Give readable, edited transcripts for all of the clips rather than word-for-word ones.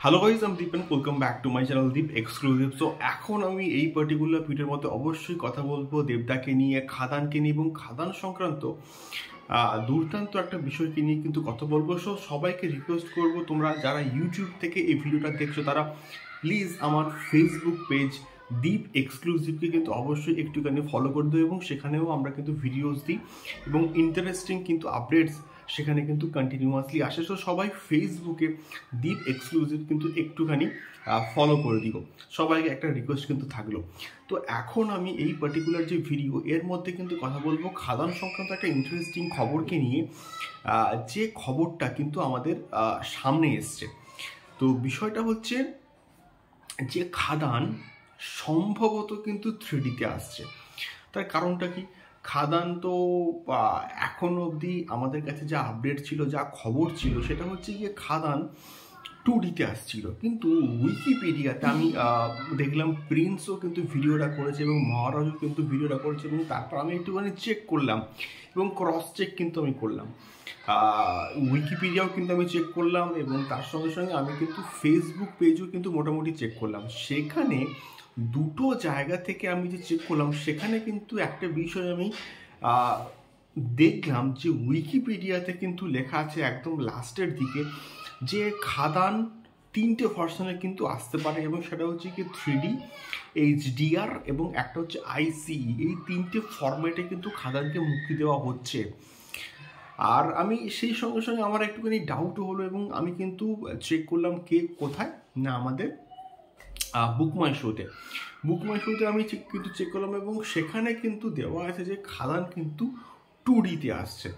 Hello guys, আমি Deep and welcome back to my channel Deep exclusive. So এখন আমি এই পার্টিকুলার ভিডিওর মধ্যে অবশ্যই কথা বলবো দেবদাকে নিয়ে, খাদানকে নিয়ে এবং খাদান সংক্রান্ত দুর্দান্ত একটা বিষয়কে নিয়ে কিন্তু কথা বলবো। সো সবাইকে রিকোয়েস্ট করবো, তোমরা যারা ইউটিউব থেকে এই ভিডিওটা দেখছো তারা প্লিজ আমার ফেসবুক পেজ দীপ এক্সক্লুসিভকে কিন্তু অবশ্যই একটুখানি ফলো করে দেবো এবং সেখানেও আমরা কিন্তু ভিডিওস দিই এবং ইন্টারেস্টিং কিন্তু আপডেটস সেখানে কিন্তু কন্টিনিউয়াসলি আসে। সো সবাই ফেসবুকে দীপ এক্সক্লুসিভ কিন্তু একটুখানি ফলো করে দিব, সবাইকে একটা রিকোয়েস্ট কিন্তু থাকলো। তো এখন আমি এই পার্টিকুলার যে ভিডিও এর মধ্যে কিন্তু কথা বলবো খাদান সংক্রান্ত একটা ইন্টারেস্টিং খবরকে নিয়ে, যে খবরটা কিন্তু আমাদের সামনে এসছে। তো বিষয়টা হচ্ছে যে খাদান সম্ভবত কিন্তু 3Dতে আসছে। তার কারণটা কি? খাদান তো এখনো অবধি আমাদের কাছে যা আপডেট ছিল, যা খবর ছিল, সেটা হচ্ছে গিয়ে খাদান 2Dতে আসছিল। কিন্তু উইকিপিডিয়াতে আমি দেখলাম প্রিন্সও কিন্তু ভিডিওটা করেছে এবং মহারাজও কিন্তু ভিডিওটা করেছে এবং তারপর আমি একটুখানি চেক করলাম এবং ক্রস চেক কিন্তু আমি করলাম। উইকিপিডিয়াও কিন্তু আমি চেক করলাম এবং তার সঙ্গে সঙ্গে আমি কিন্তু ফেসবুক পেজও কিন্তু মোটামুটি চেক করলাম। সেখানে দুটো জায়গা থেকে আমি যে চেক করলাম সেখানে কিন্তু একটা বিষয় আমি দেখলাম যে উইকিপিডিয়াতে কিন্তু লেখা আছে একদম লাস্টের দিকে যে খাদান 3টে ভার্সনে কিন্তু আসতে পারে এবং সেটা হচ্ছে কি 3D, HDR এবং একটা হচ্ছে ICE। এই 3টে ফরম্যাটে কিন্তু খাদানকে মুক্তি দেওয়া হচ্ছে। আর আমি সেই সঙ্গে সঙ্গে আমার একটুখানি ডাউটও হলো এবং আমি কিন্তু চেক করলাম কে কোথায়, না আমাদের বুকমাই শোতে আমি কিন্তু চেক করলাম এবং সেখানে কিন্তু দেওয়া আছে যে খাদান কিন্তু 2Dতে আসছে।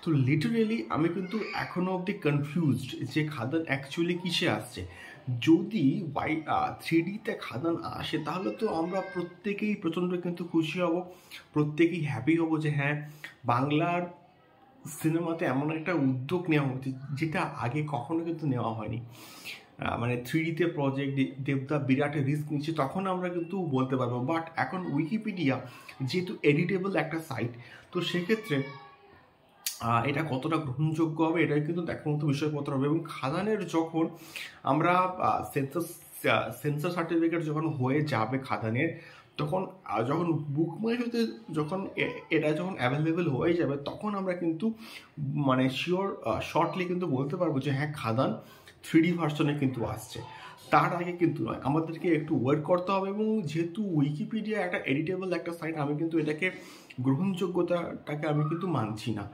তো লিটারেলি আমি কিন্তু এখনো অবধি কনফিউজড যে খাদান অ্যাকচুয়ালি কিসে আসছে। যদি 3Dতে খাদান আসে তাহলে তো আমরা প্রত্যেকেই প্রচণ্ড কিন্তু খুশি হব, প্রত্যেকেই হ্যাপি হব যে হ্যাঁ, বাংলার সিনেমাতে এমন একটা উদ্যোগ নেওয়া হচ্ছে যেটা আগে কখনো কিন্তু নেওয়া হয়নি। মানে 3Dতে প্রজেক্ট, দেবদা বিরাট রিস্ক নিচ্ছে, তখন আমরা কিন্তু বলতে পারবো। বাট এখন উইকিপিডিয়া যেহেতু এডিটেবল একটা সাইট, তো সেক্ষেত্রে এটা কতটা গ্রহণযোগ্য হবে এটাই কিন্তু দেখার মতো বিষয়পত্র হবে। এবং খাদানের যখন আমরা সেন্সর সার্টিফিকেট যখন হয়ে যাবে খাদানের, তখন যখন বুকমাই শোতে যখন এটা যখন অ্যাভেলেবেল হয়ে যাবে তখন আমরা কিন্তু মানে শর্টলি কিন্তু বলতে পারবো যে হ্যাঁ, খাদান 3D ভার্সনে কিন্তু আসছে। তার আগে কিন্তু নয়, আমাদেরকে একটু ওয়েট করতে হবে। এবং যেহেতু উইকিপিডিয়া একটা এডিটেবল একটা সাইট, আমি কিন্তু এটাকে গ্রহণযোগ্যতাটাকে আমি কিন্তু মানছি না।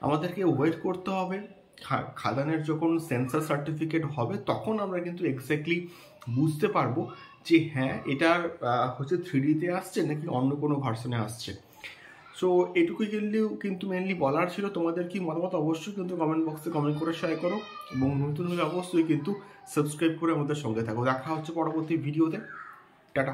আমাদেরকে ওয়েট করতে হবে। খাদানের যখন সেন্সর সার্টিফিকেট হবে তখন আমরা কিন্তু এক্স্যাক্টলি বুঝতে পারবো যে হ্যাঁ, এটার হচ্ছে 3Dতে আসছে নাকি অন্য কোনো ভার্সনে আসছে। সো এটুকুই কিন্তু মেনলি বলার ছিল। তোমাদের কি মতামত অবশ্যই কিন্তু কমেন্ট বক্সে কমেন্ট করে শেয়ার করো এবং নতুন হলে অবশ্যই কিন্তু সাবস্ক্রাইব করে আমাদের সঙ্গে থাকো। দেখা হচ্ছে পরবর্তী ভিডিওতে। টাটা।